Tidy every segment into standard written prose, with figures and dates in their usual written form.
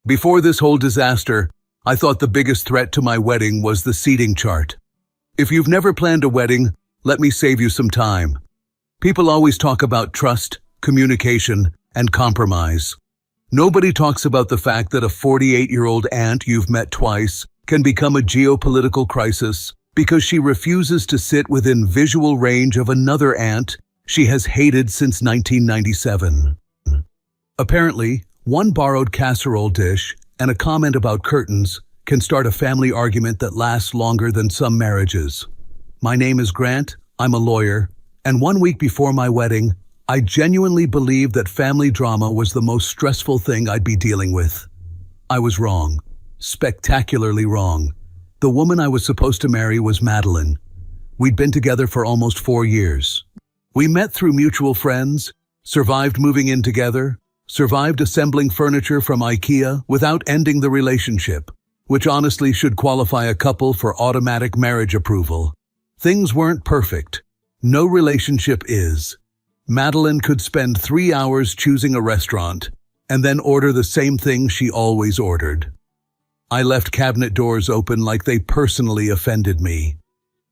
Before this whole disaster, I thought the biggest threat to my wedding was the seating chart. If you've never planned a wedding, let me save you some time. People always talk about trust, communication, and compromise. Nobody talks about the fact that a 48-year-old aunt you've met twice can become a geopolitical crisis because she refuses to sit within visual range of another aunt she has hated since 1997. Apparently, one borrowed casserole dish and a comment about curtains can start a family argument that lasts longer than some marriages. My name is Grant, I'm a lawyer, and 1 week before my wedding, I genuinely believed that family drama was the most stressful thing I'd be dealing with. I was wrong. Spectacularly wrong. The woman I was supposed to marry was Madeline. We'd been together for almost 4 years. We met through mutual friends, survived moving in together, survived assembling furniture from IKEA without ending the relationship, which honestly should qualify a couple for automatic marriage approval. Things weren't perfect. No relationship is. Madeline could spend 3 hours choosing a restaurant and then order the same thing she always ordered. I left cabinet doors open like they personally offended me.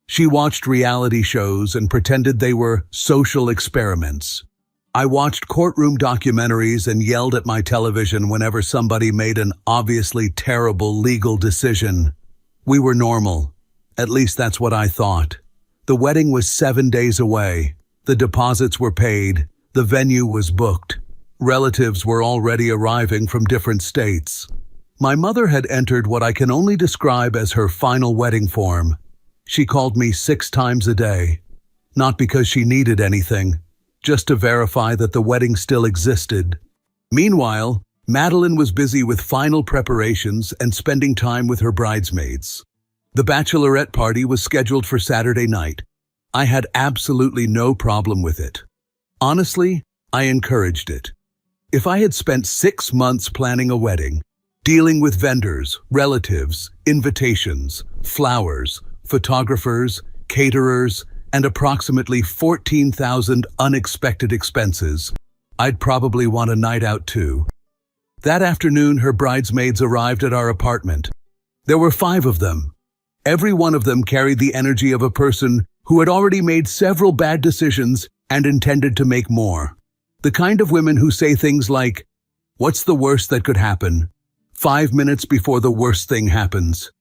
She watched reality shows and pretended they were social experiments. I watched courtroom documentaries and yelled at my television whenever somebody made an obviously terrible legal decision. We were normal. At least that's what I thought. The wedding was 7 days away. The deposits were paid. The venue was booked. Relatives were already arriving from different states. My mother had entered what I can only describe as her final wedding form. She called me 6 times a day. Not because she needed anything, just to verify that the wedding still existed. Meanwhile, Madeline was busy with final preparations and spending time with her bridesmaids. The bachelorette party was scheduled for Saturday night. I had absolutely no problem with it. Honestly, I encouraged it. If I had spent 6 months planning a wedding, dealing with vendors, relatives, invitations, flowers, photographers, caterers, and approximately 14,000 unexpected expenses, I'd probably want a night out too. That afternoon, her bridesmaids arrived at our apartment. There were 5 of them. Every one of them carried the energy of a person who had already made several bad decisions and intended to make more. The kind of women who say things like, "What's the worst that could happen?" 5 minutes before the worst thing happens.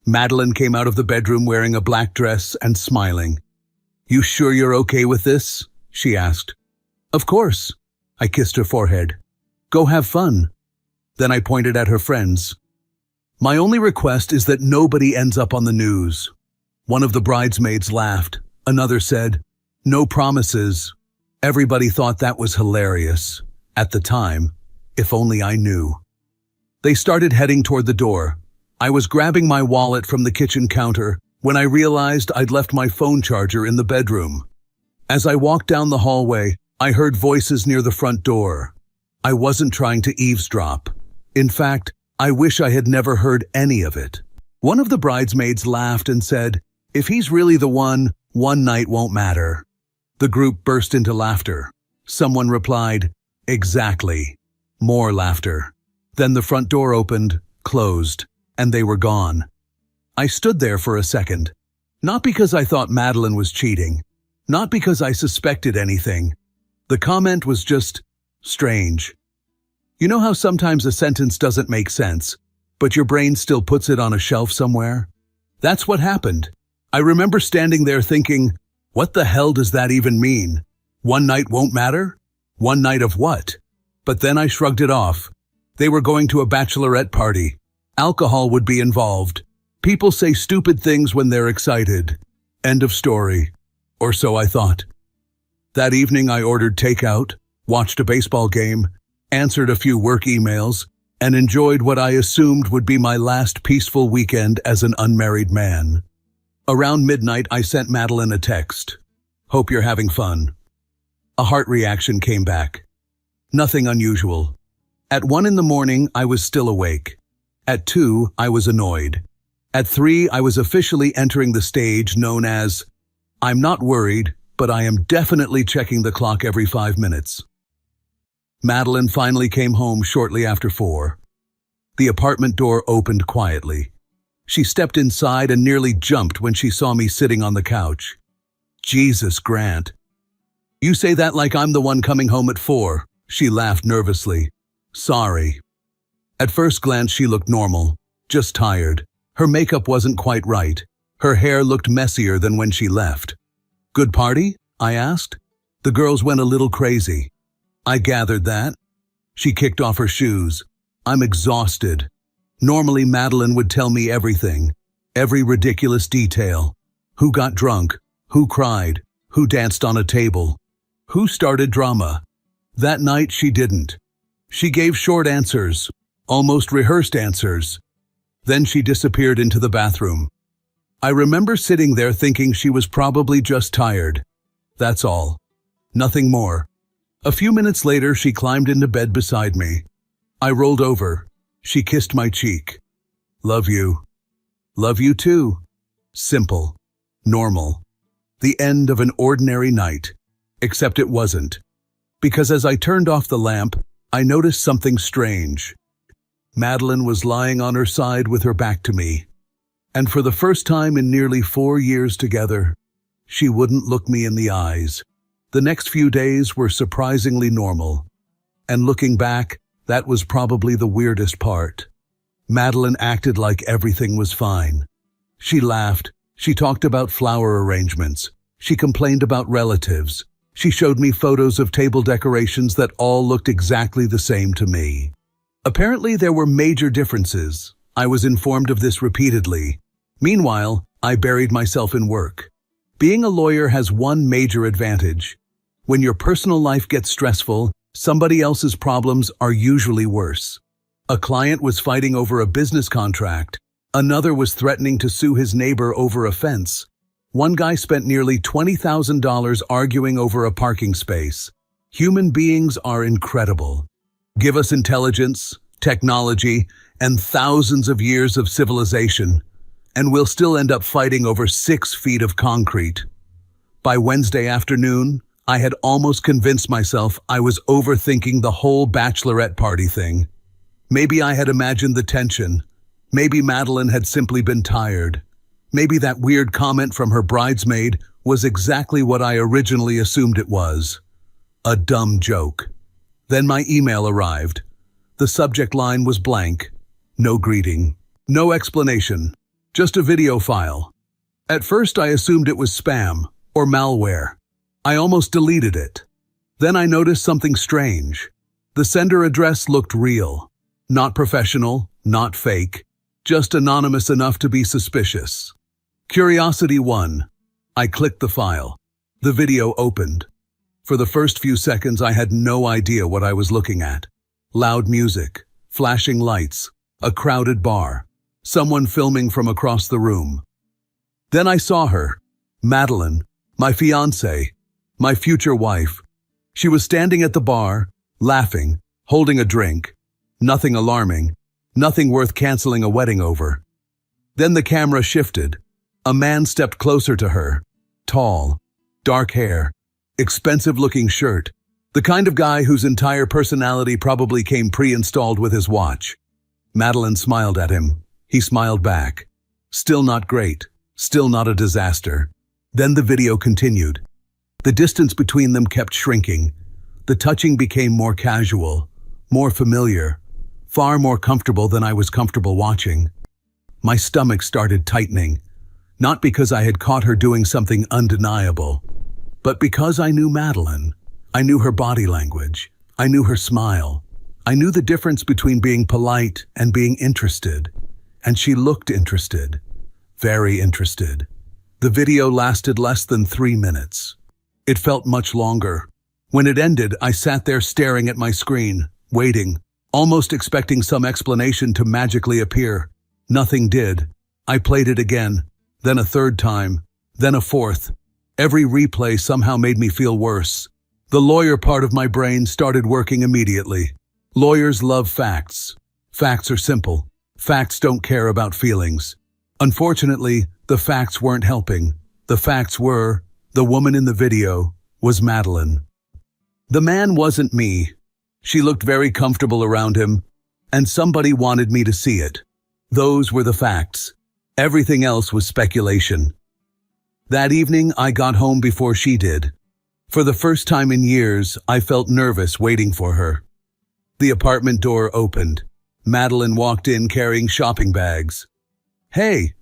Madeline came out of the bedroom wearing a black dress and smiling. "You sure you're okay with this?" she asked. "Of course." I kissed her forehead. "Go have fun." Then I pointed at her friends. "My only request is that nobody ends up on the news." One of the bridesmaids laughed. Another said, "No promises." Everybody thought that was hilarious. At the time, if only I knew. They started heading toward the door. I was grabbing my wallet from the kitchen counter when I realized I'd left my phone charger in the bedroom. As I walked down the hallway, I heard voices near the front door. I wasn't trying to eavesdrop. In fact, I wish I had never heard any of it. One of the bridesmaids laughed and said, "If he's really the one night won't matter." The group burst into laughter. Someone replied, "Exactly." More laughter. Then the front door opened, closed, and they were gone. I stood there for a second. Not because I thought Madeline was cheating. Not because I suspected anything. The comment was just strange. You know how sometimes a sentence doesn't make sense, but your brain still puts it on a shelf somewhere? That's what happened. I remember standing there thinking, what the hell does that even mean? One night won't matter? One night of what? But then I shrugged it off. They were going to a bachelorette party. Alcohol would be involved. People say stupid things when they're excited. End of story. Or so I thought. That evening I ordered takeout, watched a baseball game, answered a few work emails, and enjoyed what I assumed would be my last peaceful weekend as an unmarried man. Around midnight, I sent Madeline a text. "Hope you're having fun." A heart reaction came back. Nothing unusual. At 1 in the morning, I was still awake. At 2, I was annoyed. At 3, I was officially entering the stage known as, "I'm not worried, but I am definitely checking the clock every 5 minutes." Madeline finally came home shortly after 4. The apartment door opened quietly. She stepped inside and nearly jumped when she saw me sitting on the couch. Jesus, Grant. You say that like I'm the one coming home at 4. She laughed nervously. Sorry. At first glance she looked normal, just tired. Her makeup wasn't quite right. Her hair looked messier than when she left. Good party? I asked. The girls went a little crazy. I gathered that. She kicked off her shoes. I'm exhausted. Normally Madeline would tell me everything, every ridiculous detail. Who got drunk, who cried, who danced on a table, who started drama. That night she didn't. She gave short answers, almost rehearsed answers. Then she disappeared into the bathroom. I remember sitting there thinking she was probably just tired. That's all. Nothing more. A few minutes later she climbed into bed beside me. I rolled over. She kissed my cheek. Love you. Love you too. Simple. Normal. The end of an ordinary night. Except it wasn't. Because as I turned off the lamp, I noticed something strange. Madeline was lying on her side with her back to me. And for the first time in nearly 4 years together, she wouldn't look me in the eyes. The next few days were surprisingly normal. And looking back, that was probably the weirdest part. Madeline acted like everything was fine. She laughed. She talked about flower arrangements. She complained about relatives. She showed me photos of table decorations that all looked exactly the same to me. Apparently, there were major differences. I was informed of this repeatedly. Meanwhile, I buried myself in work. Being a lawyer has one major advantage. When your personal life gets stressful, somebody else's problems are usually worse. A client was fighting over a business contract. Another was threatening to sue his neighbor over a fence. One guy spent nearly $20,000 arguing over a parking space. Human beings are incredible. Give us intelligence, technology, and thousands of years of civilization, and we'll still end up fighting over 6 feet of concrete. By Wednesday afternoon, I had almost convinced myself I was overthinking the whole bachelorette party thing. Maybe I had imagined the tension. Maybe Madeline had simply been tired. Maybe that weird comment from her bridesmaid was exactly what I originally assumed it was. A dumb joke. Then my email arrived. The subject line was blank. No greeting. No explanation. Just a video file. At first I assumed it was spam or malware. I almost deleted it. Then I noticed something strange. The sender address looked real. Not professional, not fake. Just anonymous enough to be suspicious. Curiosity won. I clicked the file. The video opened. For the first few seconds I had no idea what I was looking at. Loud music, flashing lights, a crowded bar, someone filming from across the room. Then I saw her, Madeline, my fiancée, my future wife. She was standing at the bar, laughing, holding a drink. Nothing alarming, nothing worth canceling a wedding over. Then the camera shifted. A man stepped closer to her. Tall, dark hair, expensive-looking shirt. The kind of guy whose entire personality probably came pre-installed with his watch. Madeline smiled at him. He smiled back. Still not great. Still not a disaster. Then the video continued. The distance between them kept shrinking. The touching became more casual, more familiar, far more comfortable than I was comfortable watching. My stomach started tightening, not because I had caught her doing something undeniable, but because I knew Madeline. I knew her body language. I knew her smile. I knew the difference between being polite and being interested. And she looked interested. Very interested. The video lasted less than 3 minutes. It felt much longer. When it ended, I sat there staring at my screen, waiting, almost expecting some explanation to magically appear. Nothing did. I played it again, then a third time, then a fourth. Every replay somehow made me feel worse. The lawyer part of my brain started working immediately. Lawyers love facts. Facts are simple. Facts don't care about feelings. Unfortunately, the facts weren't helping. The facts were, the woman in the video was Madeline. The man wasn't me. She looked very comfortable around him, And somebody wanted me to see it. Those were the facts. Everything else was speculation. That evening, I got home before she did. For the first time in years, I felt nervous waiting for her. The apartment door opened. Madeline walked in carrying shopping bags. "Hey,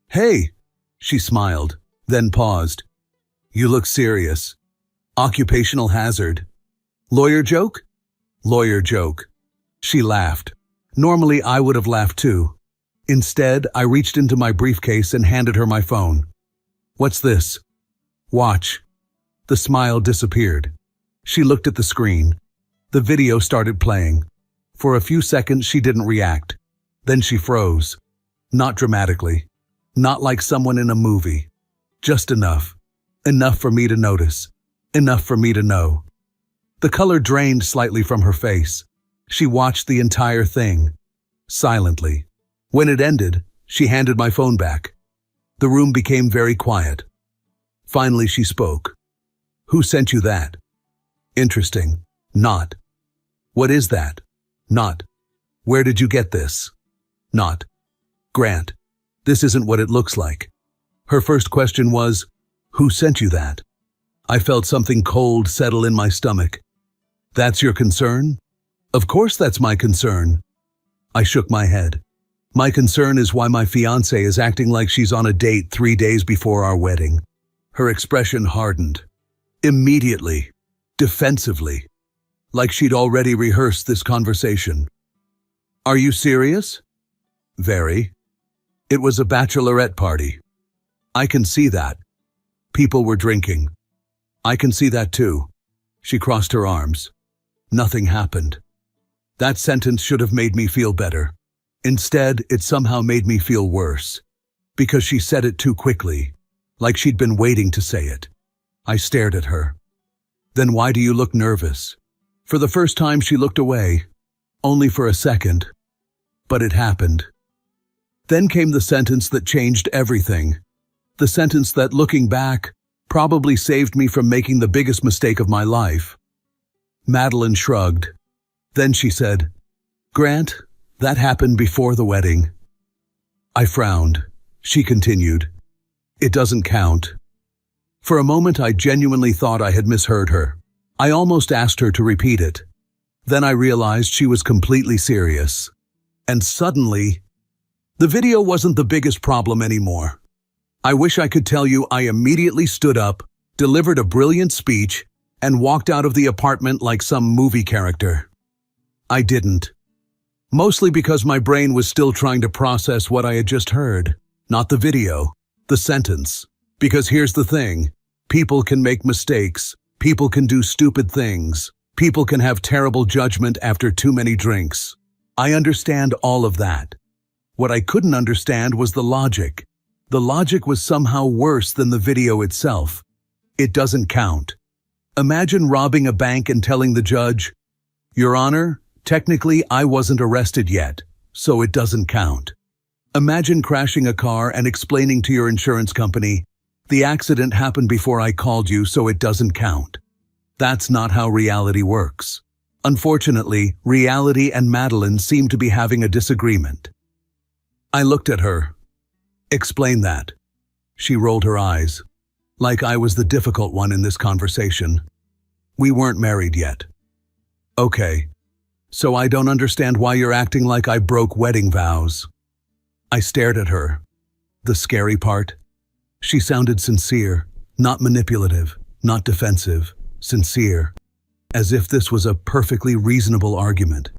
hey," she smiled, then paused. "You look serious. Occupational hazard. Lawyer joke?" "Lawyer joke." She laughed. Normally, I would have laughed too. Instead, I reached into my briefcase and handed her my phone. "What's this?" "Watch." The smile disappeared. She looked at the screen. The video started playing. For a few seconds, she didn't react. Then she froze. Not dramatically. Not like someone in a movie. Just enough. Enough for me to notice. Enough for me to know. The color drained slightly from her face. She watched the entire thing. Silently. When it ended, she handed my phone back. The room became very quiet. Finally, she spoke. "Who sent you that?" "Interesting." "Not." "What is that?" "Not." "Where did you get this?" "Not." "Grant, this isn't what it looks like." Her first question was, "Who sent you that?" I felt something cold settle in my stomach. "That's your concern?" "Of course that's my concern." I shook my head. "My concern is why my fiancée is acting like she's on a date 3 days before our wedding." Her expression hardened. Immediately. Defensively. Like she'd already rehearsed this conversation. "Are you serious?" "Very." "It was a bachelorette party." "I can see that." "People were drinking." "I can see that too." She crossed her arms. Nothing happened. That sentence should have made me feel better. Instead, it somehow made me feel worse. Because she said it too quickly. Like she'd been waiting to say it. I stared at her. "Then why do you look nervous?" For the first time, she looked away. Only for a second. But it happened. Then came the sentence that changed everything. The sentence that, looking back, probably saved me from making the biggest mistake of my life. Madeline shrugged. Then she said, "Grant, that happened before the wedding." I frowned. She continued, "It doesn't count." For a moment, I genuinely thought I had misheard her. I almost asked her to repeat it. Then I realized she was completely serious. And suddenly, the video wasn't the biggest problem anymore. I wish I could tell you I immediately stood up, delivered a brilliant speech, and walked out of the apartment like some movie character. I didn't. Mostly because my brain was still trying to process what I had just heard. Not the video, the sentence. Because here's the thing. People can make mistakes. People can do stupid things. People can have terrible judgment after too many drinks. I understand all of that. What I couldn't understand was the logic. The logic was somehow worse than the video itself. It doesn't count. Imagine robbing a bank and telling the judge, "Your Honor, technically I wasn't arrested yet, so it doesn't count." Imagine crashing a car and explaining to your insurance company, "The accident happened before I called you, so it doesn't count." That's not how reality works. Unfortunately, reality and Madeline seem to be having a disagreement. I looked at her. "Explain that." She rolled her eyes, like I was the difficult one in this conversation. "We weren't married yet." "Okay, so I don't understand why you're acting like I broke wedding vows." I stared at her. The scary part? She sounded sincere, not manipulative, not defensive, sincere, as if this was a perfectly reasonable argument.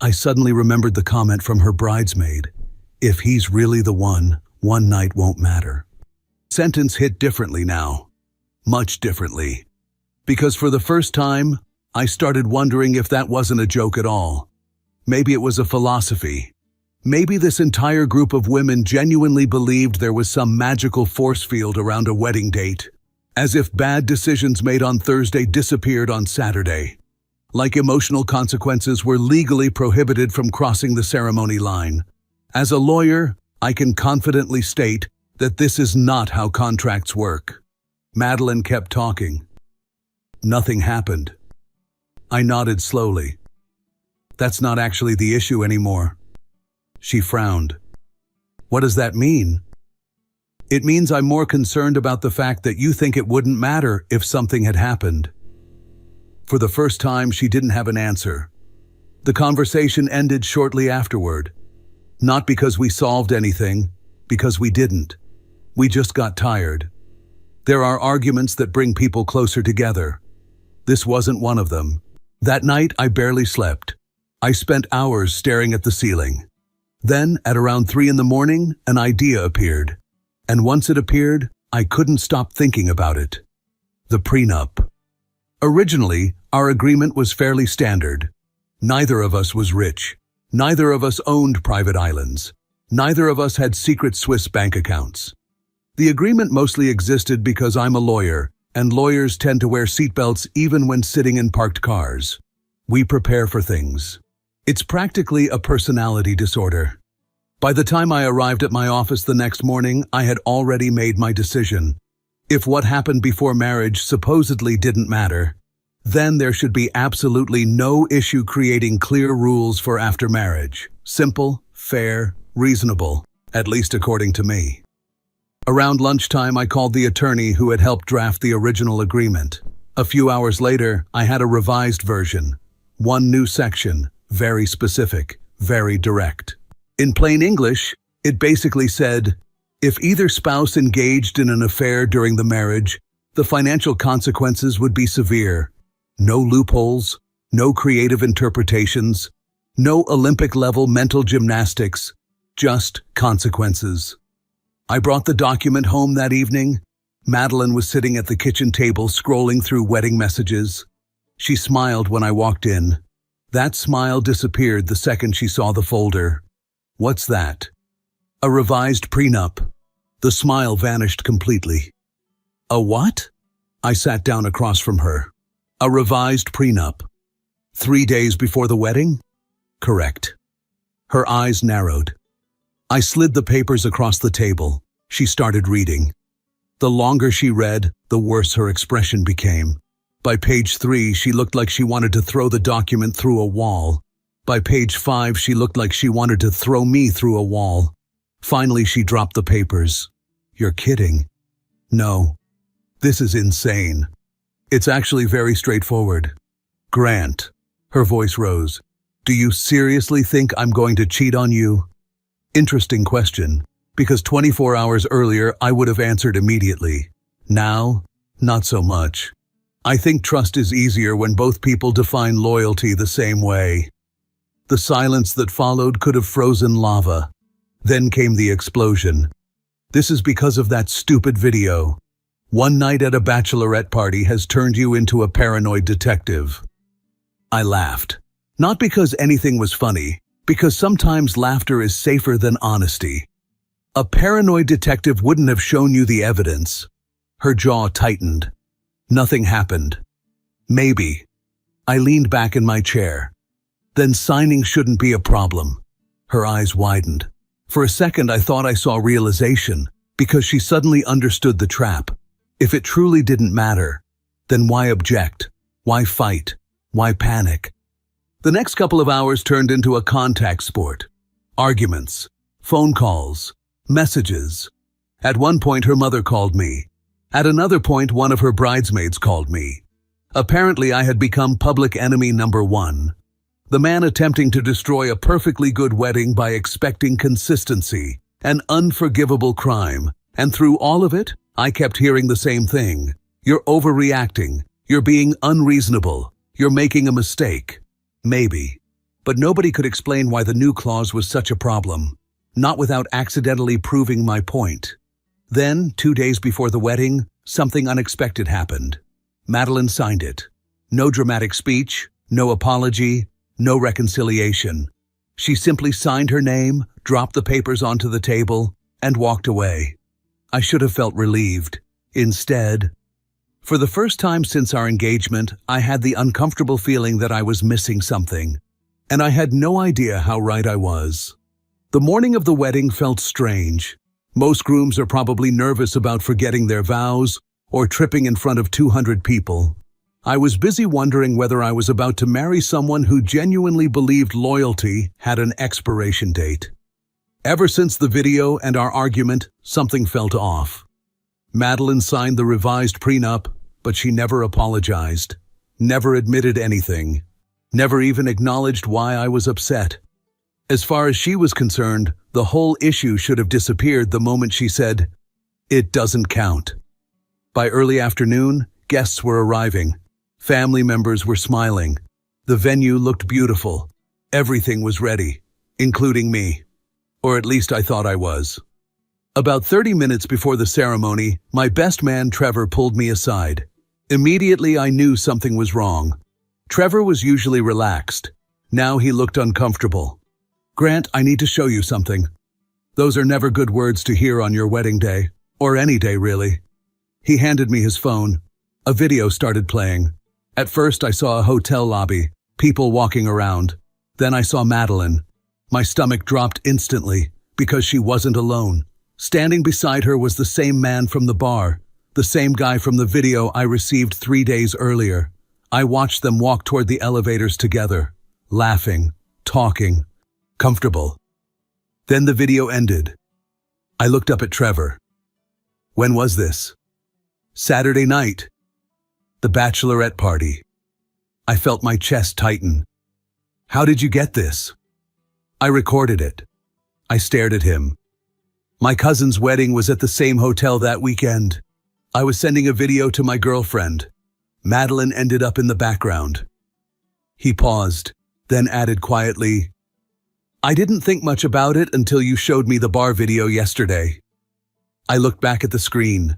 I suddenly remembered the comment from her bridesmaid, "If he's really the one night won't matter." Sentence hit differently now. Much differently. Because for the first time, I started wondering if that wasn't a joke at all. Maybe it was a philosophy. Maybe this entire group of women genuinely believed there was some magical force field around a wedding date. As if bad decisions made on Thursday disappeared on Saturday. Like emotional consequences were legally prohibited from crossing the ceremony line. As a lawyer, I can confidently state that this is not how contracts work. Madeline kept talking. Nothing happened. I nodded slowly. That's not actually the issue anymore." She frowned. "What does that mean?" "It means I'm more concerned about the fact that you think it wouldn't matter if something had happened." For the first time, she didn't have an answer. The conversation ended shortly afterward. Not because we solved anything, because we didn't. We just got tired. There are arguments that bring people closer together. This wasn't one of them. That night, I barely slept. I spent hours staring at the ceiling. Then, at around 3 in the morning, an idea appeared. And once it appeared, I couldn't stop thinking about it. The prenup. Originally, our agreement was fairly standard. Neither of us was rich. Neither of us owned private islands. Neither of us had secret Swiss bank accounts. The agreement mostly existed because I'm a lawyer, and lawyers tend to wear seatbelts even when sitting in parked cars. We prepare for things. It's practically a personality disorder. By the time I arrived at my office the next morning, I had already made my decision. If what happened before marriage supposedly didn't matter, then there should be absolutely no issue creating clear rules for after marriage. Simple, fair, reasonable, at least according to me. Around lunchtime, I called the attorney who had helped draft the original agreement. A few hours later, I had a revised version. One new section, very specific, very direct. In plain English, it basically said, if either spouse engaged in an affair during the marriage, the financial consequences would be severe. No loopholes, no creative interpretations, no Olympic-level mental gymnastics, just consequences. I brought the document home that evening. Madeline was sitting at the kitchen table scrolling through wedding messages. She smiled when I walked in. That smile disappeared the second she saw the folder. "What's that?" "A revised prenup." The smile vanished completely. "A what?" I sat down across from her. "A revised prenup." 3 days before the wedding? Correct. Her eyes narrowed. I slid the papers across the table. She started reading. The longer she read, the worse her expression became. By page 3, she looked like she wanted to throw the document through a wall. By page 5, she looked like she wanted to throw me through a wall. Finally, she dropped the papers. "You're kidding." "No. This is insane. It's actually very straightforward." "Grant." Her voice rose. "Do you seriously think I'm going to cheat on you?" Interesting question, because 24 hours earlier I would have answered immediately. Now, not so much. I think trust is easier when both people define loyalty the same way. The silence that followed could have frozen lava. Then came the explosion. "This is because of that stupid video. One night at a bachelorette party has turned you into a paranoid detective." I laughed. Not because anything was funny, because sometimes laughter is safer than honesty. "A paranoid detective wouldn't have shown you the evidence." Her jaw tightened. Nothing happened. "Maybe." I leaned back in my chair. "Then signing shouldn't be a problem." Her eyes widened. For a second I thought I saw realization, because she suddenly understood the trap. If it truly didn't matter, then why object? Why fight? Why panic? The next couple of hours turned into a contact sport. Arguments, phone calls, messages. At one point her mother called me. At another point one of her bridesmaids called me. Apparently I had become public enemy number 1. The man attempting to destroy a perfectly good wedding by expecting consistency, an unforgivable crime. And through all of it, I kept hearing the same thing. "You're overreacting. You're being unreasonable. You're making a mistake." Maybe. But nobody could explain why the new clause was such a problem. Not without accidentally proving my point. Then, 2 days before the wedding, something unexpected happened. Madeline signed it. No dramatic speech, no apology, no reconciliation. She simply signed her name, dropped the papers onto the table, and walked away. I should have felt relieved. Instead, for the first time since our engagement, I had the uncomfortable feeling that I was missing something. And I had no idea how right I was. The morning of the wedding felt strange. Most grooms are probably nervous about forgetting their vows or tripping in front of 200 people. I was busy wondering whether I was about to marry someone who genuinely believed loyalty had an expiration date. Ever since the video and our argument, something felt off. Madeline signed the revised prenup, but she never apologized, never admitted anything, never even acknowledged why I was upset. As far as she was concerned, the whole issue should have disappeared the moment she said, "It doesn't count." By early afternoon, guests were arriving. Family members were smiling. The venue looked beautiful. Everything was ready, including me. Or at least I thought I was. About 30 minutes before the ceremony, my best man Trevor pulled me aside. Immediately I knew something was wrong. Trevor was usually relaxed. Now he looked uncomfortable. "Grant, I need to show you something." Those are never good words to hear on your wedding day, or any day really. He handed me his phone. A video started playing. At first I saw a hotel lobby, people walking around. Then I saw Madeline. My stomach dropped instantly, because she wasn't alone. Standing beside her was the same man from the bar, the same guy from the video I received 3 days earlier. I watched them walk toward the elevators together, laughing, talking, comfortable. Then the video ended. I looked up at Trevor. When was this? Saturday night. The bachelorette party. I felt my chest tighten. "How did you get this?" I recorded it. I stared at him. My cousin's wedding was at the same hotel that weekend. I was sending a video to my girlfriend. Madeline ended up in the background. He paused, then added quietly, "I didn't think much about it until you showed me the bar video yesterday." I looked back at the screen.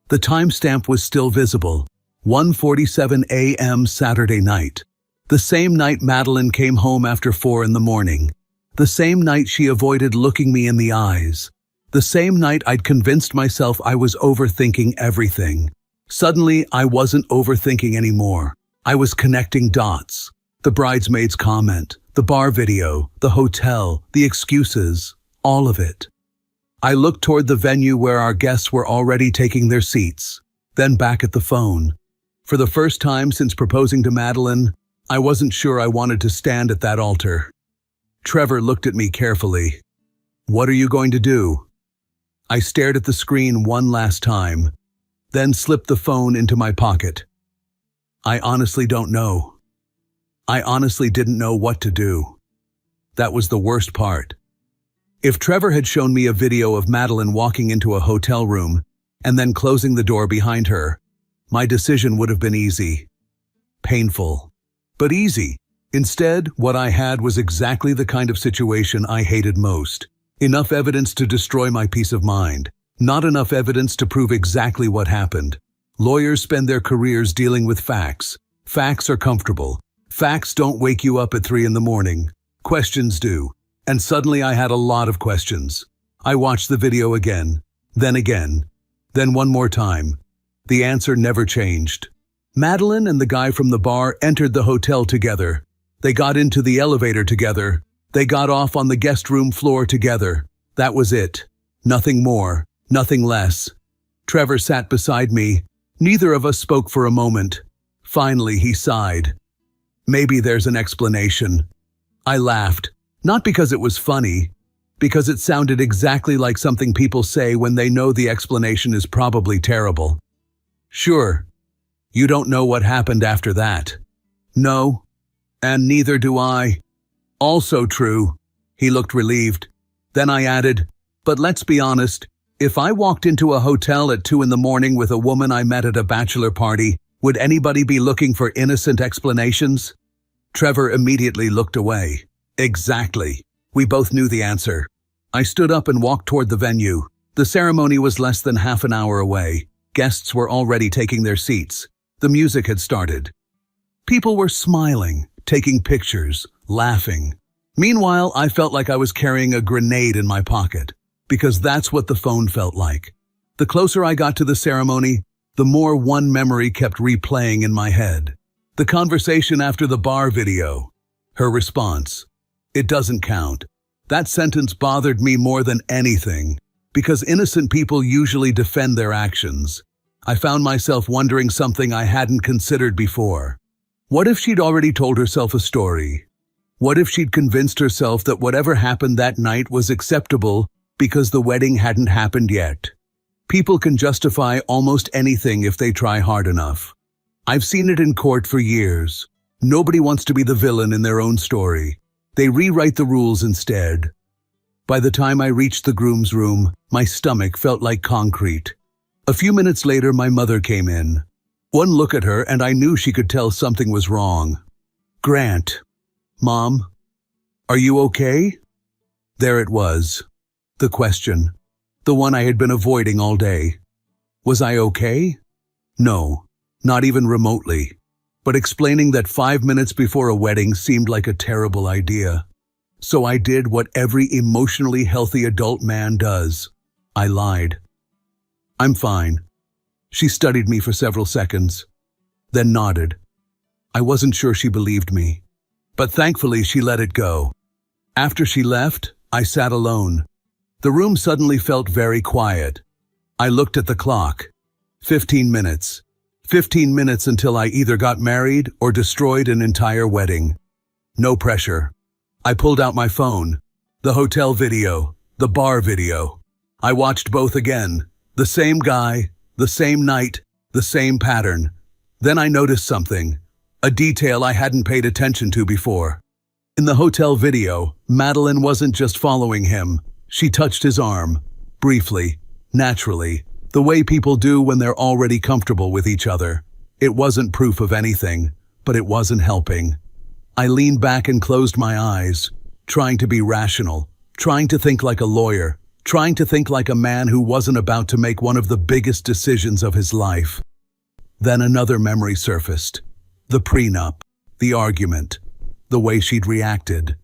The timestamp was still visible, 1:47 a.m. Saturday night. The same night Madeline came home after 4 in the morning. The same night she avoided looking me in the eyes. The same night I'd convinced myself I was overthinking everything. Suddenly, I wasn't overthinking anymore. I was connecting dots. The bridesmaid's comment, the bar video, the hotel, the excuses, all of it. I looked toward the venue where our guests were already taking their seats, then back at the phone. For the first time since proposing to Madeline, I wasn't sure I wanted to stand at that altar. Trevor looked at me carefully. "What are you going to do?" I stared at the screen one last time, then slipped the phone into my pocket. I honestly don't know. I honestly didn't know what to do. That was the worst part. If Trevor had shown me a video of Madeline walking into a hotel room and then closing the door behind her, my decision would have been easy. Painful, but easy. Instead, what I had was exactly the kind of situation I hated most. Enough evidence to destroy my peace of mind. Not enough evidence to prove exactly what happened. Lawyers spend their careers dealing with facts. Facts are comfortable. Facts don't wake you up at 3 in the morning. Questions do. And suddenly I had a lot of questions. I watched the video again, then one more time. The answer never changed. Madeline and the guy from the bar entered the hotel together. They got into the elevator together. They got off on the guest room floor together. That was it. Nothing more, nothing less. Trevor sat beside me. Neither of us spoke for a moment. Finally, he sighed. "Maybe there's an explanation." I laughed, not because it was funny, because it sounded exactly like something people say when they know the explanation is probably terrible. "Sure. You don't know what happened after that." "No. And neither do I." "Also true." He looked relieved. Then I added, "But let's be honest, if I walked into a hotel at 2 in the morning with a woman I met at a bachelor party, would anybody be looking for innocent explanations?" Trevor immediately looked away. Exactly. We both knew the answer. I stood up and walked toward the venue. The ceremony was less than half an hour away. Guests were already taking their seats. The music had started. People were smiling, taking pictures, laughing. Meanwhile, I felt like I was carrying a grenade in my pocket, because that's what the phone felt like. The closer I got to the ceremony, the more one memory kept replaying in my head. The conversation after the bar video. Her response. "It doesn't count." That sentence bothered me more than anything, because innocent people usually defend their actions. I found myself wondering something I hadn't considered before. What if she'd already told herself a story? What if she'd convinced herself that whatever happened that night was acceptable because the wedding hadn't happened yet? People can justify almost anything if they try hard enough. I've seen it in court for years. Nobody wants to be the villain in their own story. They rewrite the rules instead. By the time I reached the groom's room, my stomach felt like concrete. A few minutes later, my mother came in. One look at her and I knew she could tell something was wrong. "Grant." "Mom, are you okay?" There it was. The question. The one I had been avoiding all day. Was I okay? No, not even remotely. But explaining that 5 minutes before a wedding seemed like a terrible idea. So I did what every emotionally healthy adult man does. I lied. "I'm fine." She studied me for several seconds, then nodded. I wasn't sure she believed me, but thankfully she let it go. After she left, I sat alone. The room suddenly felt very quiet. I looked at the clock. 15 minutes. 15 minutes until I either got married or destroyed an entire wedding. No pressure. I pulled out my phone. The hotel video, the bar video. I watched both again. The same guy, the same night, the same pattern. Then I noticed something, a detail I hadn't paid attention to before. In the hotel video, Madeline wasn't just following him. She touched his arm, briefly, naturally, the way people do when they're already comfortable with each other. It wasn't proof of anything, but it wasn't helping. I leaned back and closed my eyes, trying to be rational, trying to think like a lawyer, trying to think like a man who wasn't about to make one of the biggest decisions of his life. Then another memory surfaced. The prenup, the argument, the way she'd reacted.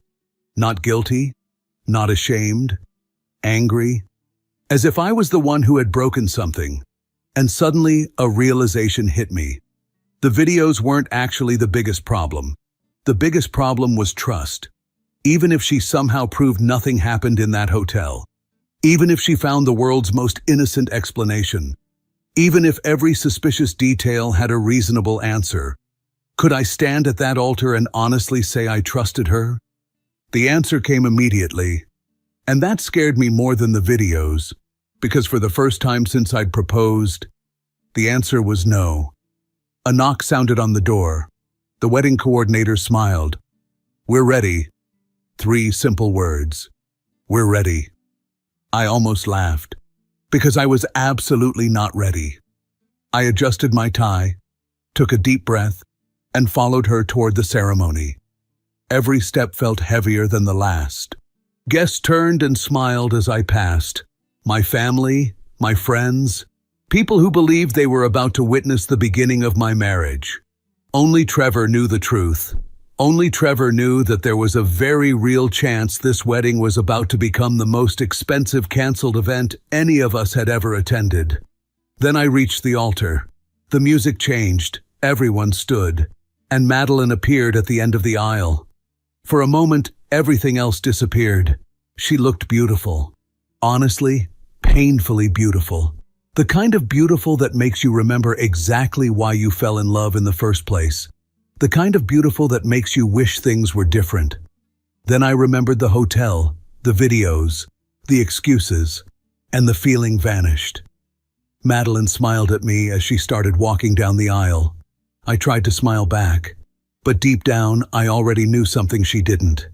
Not guilty, not ashamed, angry, as if I was the one who had broken something. And suddenly, a realization hit me. The videos weren't actually the biggest problem. The biggest problem was trust. Even if she somehow proved nothing happened in that hotel, even if she found the world's most innocent explanation, even if every suspicious detail had a reasonable answer, could I stand at that altar and honestly say I trusted her? The answer came immediately, and that scared me more than the videos, because for the first time since I'd proposed, the answer was no. A knock sounded on the door. The wedding coordinator smiled. "We're ready." 3 simple words. "We're ready." I almost laughed, because I was absolutely not ready. I adjusted my tie, took a deep breath, and followed her toward the ceremony. Every step felt heavier than the last. Guests turned and smiled as I passed. My family, my friends, people who believed they were about to witness the beginning of my marriage. Only Trevor knew the truth. Only Trevor knew that there was a very real chance this wedding was about to become the most expensive canceled event any of us had ever attended. Then I reached the altar. The music changed, everyone stood, and Madeline appeared at the end of the aisle. For a moment, everything else disappeared. She looked beautiful. Honestly, painfully beautiful. The kind of beautiful that makes you remember exactly why you fell in love in the first place. The kind of beautiful that makes you wish things were different. Then I remembered the hotel, the videos, the excuses, and the feeling vanished. Madeline smiled at me as she started walking down the aisle. I tried to smile back, but deep down I already knew something she didn't.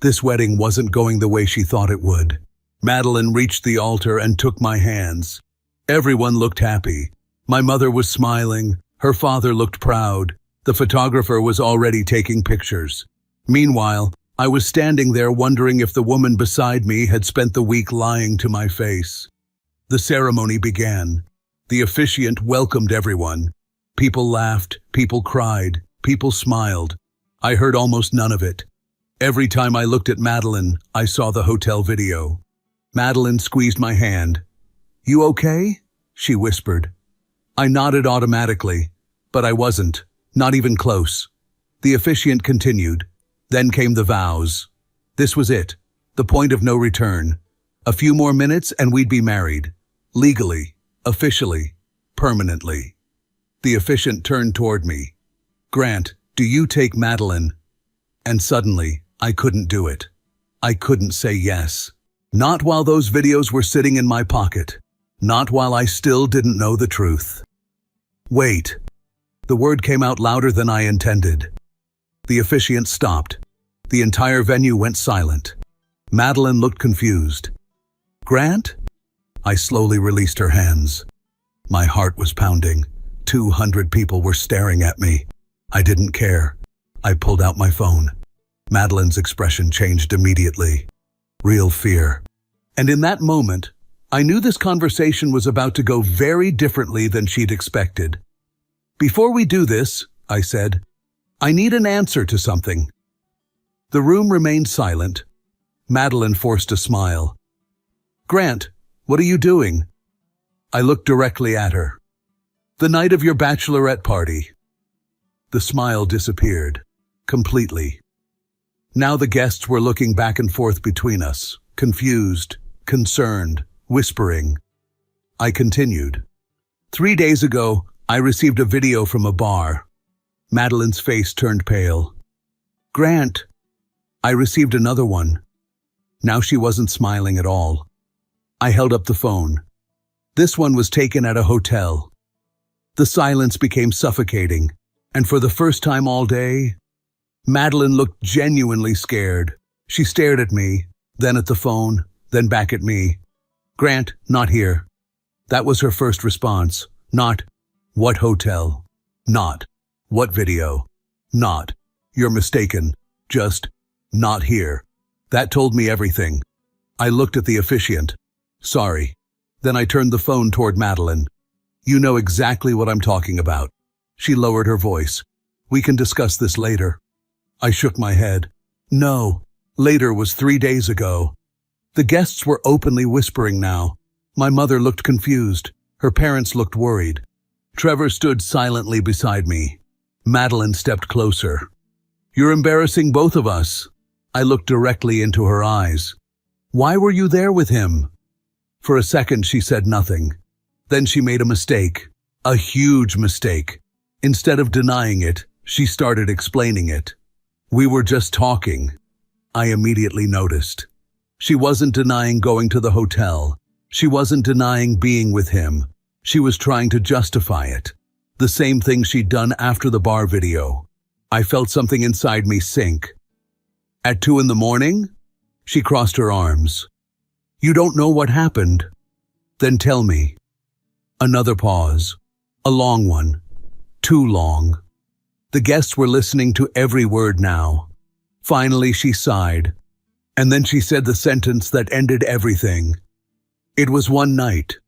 This wedding wasn't going the way she thought it would. Madeline reached the altar and took my hands. Everyone looked happy. My mother was smiling. Her father looked proud. The photographer was already taking pictures. Meanwhile, I was standing there wondering if the woman beside me had spent the week lying to my face. The ceremony began. The officiant welcomed everyone. People laughed, people cried, people smiled. I heard almost none of it. Every time I looked at Madeline, I saw the hotel video. Madeline squeezed my hand. "You okay?" she whispered. I nodded automatically, but I wasn't, not even close. The officiant continued. Then came the vows. This was it, the point of no return. A few more minutes and we'd be married. Legally, officially, permanently. The officiant turned toward me. "Grant, do you take Madeline?" And suddenly, I couldn't do it. I couldn't say yes. Not while those videos were sitting in my pocket. Not while I still didn't know the truth. "Wait." The word came out louder than I intended. The officiant stopped. The entire venue went silent. Madeline looked confused. "Grant?" I slowly released her hands. My heart was pounding. 200 people were staring at me. I didn't care. I pulled out my phone. Madeline's expression changed immediately. Real fear. And in that moment, I knew this conversation was about to go very differently than she'd expected. "Before we do this," I said, "I need an answer to something." The room remained silent. Madeline forced a smile. "Grant, what are you doing?" I looked directly at her. "The night of your bachelorette party." The smile disappeared. Completely. Now the guests were looking back and forth between us, confused, concerned, whispering. I continued. 3 days ago, I received a video from a bar. Madeline's face turned pale. "Grant." I received another one. Now she wasn't smiling at all. I held up the phone. This one was taken at a hotel. The silence became suffocating, and for the first time all day, Madeline looked genuinely scared. She stared at me, then at the phone, then back at me. "Grant, not here." That was her first response. Not, "What hotel?" Not, "What video?" Not, "You're mistaken." Just, "Not here." That told me everything. I looked at the officiant. "Sorry." Then I turned the phone toward Madeline. "You know exactly what I'm talking about." She lowered her voice. "We can discuss this later." I shook my head. No, later was 3 days ago. The guests were openly whispering now. My mother looked confused. Her parents looked worried. Trevor stood silently beside me. Madeline stepped closer. "You're embarrassing both of us." I looked directly into her eyes. "Why were you there with him?" For a second she said nothing. Then she made a mistake. A huge mistake. Instead of denying it, she started explaining it. "We were just talking." I immediately noticed. She wasn't denying going to the hotel. She wasn't denying being with him. She was trying to justify it. The same thing she'd done after the bar video. I felt something inside me sink. "At 2 in the morning?" She crossed her arms. "You don't know what happened?" "Then tell me." Another pause. A long one. Too long. The guests were listening to every word now. Finally she sighed. And then she said the sentence that ended everything. "It was one night."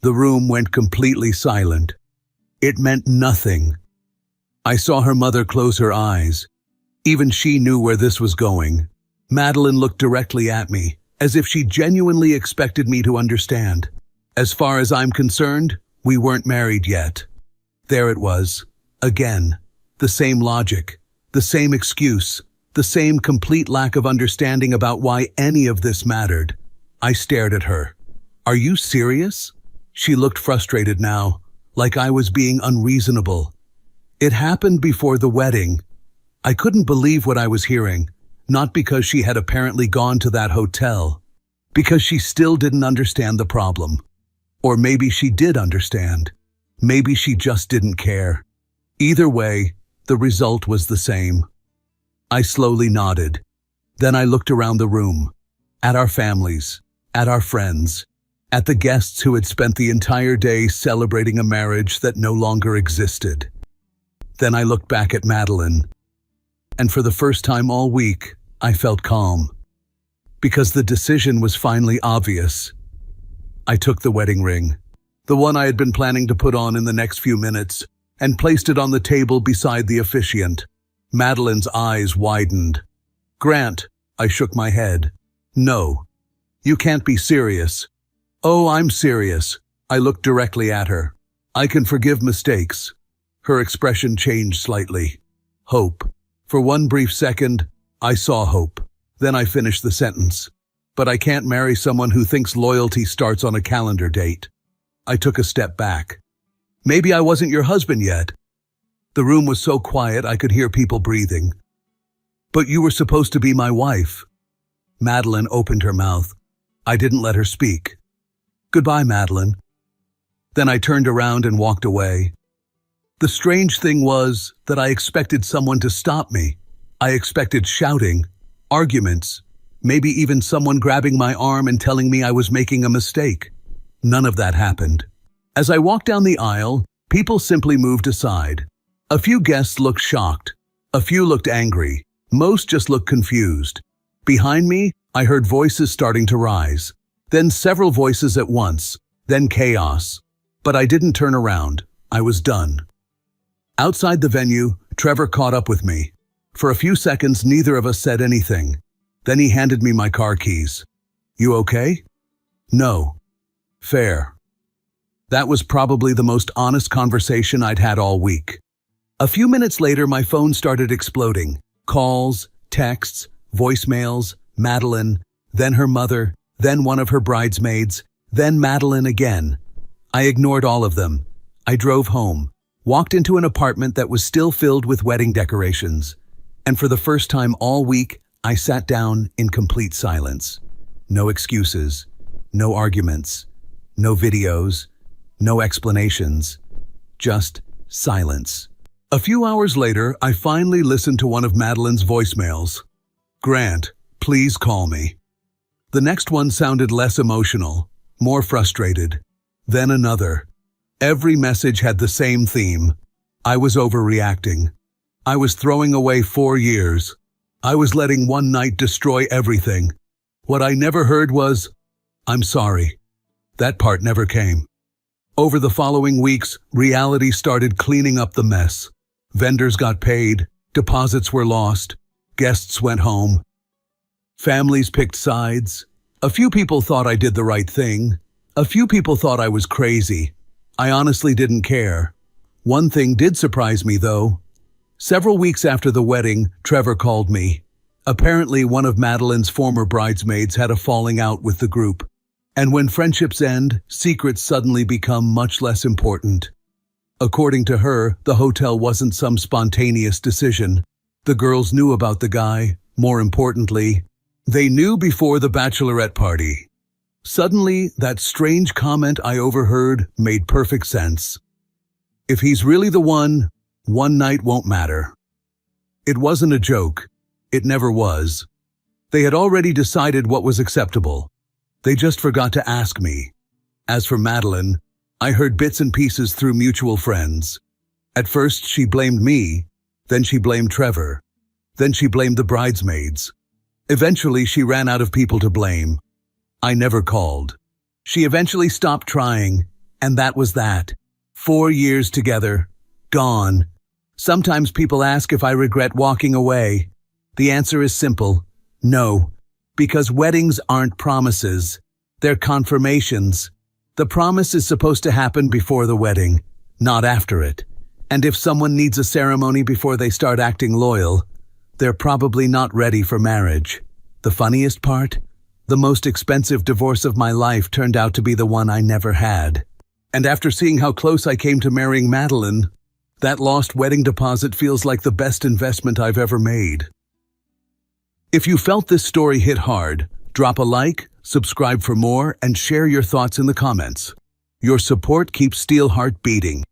The room went completely silent. It meant nothing. I saw her mother close her eyes. Even she knew where this was going. Madeline looked directly at me, as if she genuinely expected me to understand. As far as I'm concerned, we weren't married yet. There it was. Again. The same logic. The same excuse. The same complete lack of understanding about why any of this mattered. I stared at her. "Are you serious?" She looked frustrated now, like I was being unreasonable. "It happened before the wedding." I couldn't believe what I was hearing, not because she had apparently gone to that hotel, because she still didn't understand the problem. Or maybe she did understand. Maybe she just didn't care. Either way, the result was the same. I slowly nodded. Then I looked around the room, at our families, at our friends, at the guests who had spent the entire day celebrating a marriage that no longer existed. Then I looked back at Madeline, and for the first time all week, I felt calm. Because the decision was finally obvious. I took the wedding ring, the one I had been planning to put on in the next few minutes, and placed it on the table beside the officiant. Madeline's eyes widened. "Grant," I shook my head. "No. You can't be serious." "Oh, I'm serious." I looked directly at her. "I can forgive mistakes." Her expression changed slightly. "Hope." For one brief second, I saw hope. Then I finished the sentence. "But I can't marry someone who thinks loyalty starts on a calendar date." I took a step back. Maybe I wasn't your husband yet. The room was so quiet I could hear people breathing. But you were supposed to be my wife. Madeline opened her mouth. I didn't let her speak. Goodbye, Madeline. Then I turned around and walked away. The strange thing was that I expected someone to stop me. I expected shouting, arguments, maybe even someone grabbing my arm and telling me I was making a mistake. None of that happened. As I walked down the aisle, people simply moved aside. A few guests looked shocked. A few looked angry. Most just looked confused. Behind me, I heard voices starting to rise. Then several voices at once. Then chaos. But I didn't turn around. I was done. Outside the venue, Trevor caught up with me. For a few seconds, neither of us said anything. Then he handed me my car keys. You okay? No. Fair. That was probably the most honest conversation I'd had all week. A few minutes later, my phone started exploding. Calls, texts, voicemails, Madeline, then her mother, then one of her bridesmaids, then Madeline again. I ignored all of them. I drove home, walked into an apartment that was still filled with wedding decorations, and for the first time all week, I sat down in complete silence. No excuses, no arguments, no videos, no explanations, just silence. A few hours later, I finally listened to one of Madeline's voicemails. Grant, please call me. The next one sounded less emotional, more frustrated. Then another. Every message had the same theme. I was overreacting. I was throwing away 4 years. I was letting one night destroy everything. What I never heard was, I'm sorry. That part never came. Over the following weeks, reality started cleaning up the mess. Vendors got paid, deposits were lost, guests went home. Families picked sides. A few people thought I did the right thing. A few people thought I was crazy. I honestly didn't care. One thing did surprise me, though. Several weeks after the wedding, Trevor called me. Apparently, one of Madeline's former bridesmaids had a falling out with the group. And when friendships end, secrets suddenly become much less important. According to her, the hotel wasn't some spontaneous decision. The girls knew about the guy. More importantly, they knew before the bachelorette party. Suddenly, that strange comment I overheard made perfect sense. If he's really the one night won't matter. It wasn't a joke. It never was. They had already decided what was acceptable. They just forgot to ask me. As for Madeline, I heard bits and pieces through mutual friends. At first, she blamed me. Then she blamed Trevor. Then she blamed the bridesmaids. Eventually, she ran out of people to blame. I never called. She eventually stopped trying, and that was that. 4 years together. Gone. Sometimes people ask if I regret walking away. The answer is simple. No. Because weddings aren't promises. They're confirmations. The promise is supposed to happen before the wedding, not after it. And if someone needs a ceremony before they start acting loyal, they're probably not ready for marriage. The funniest part? The most expensive divorce of my life turned out to be the one I never had. And after seeing how close I came to marrying Madeline, that lost wedding deposit feels like the best investment I've ever made. If you felt this story hit hard, drop a like, subscribe for more, and share your thoughts in the comments. Your support keeps Steelheart beating.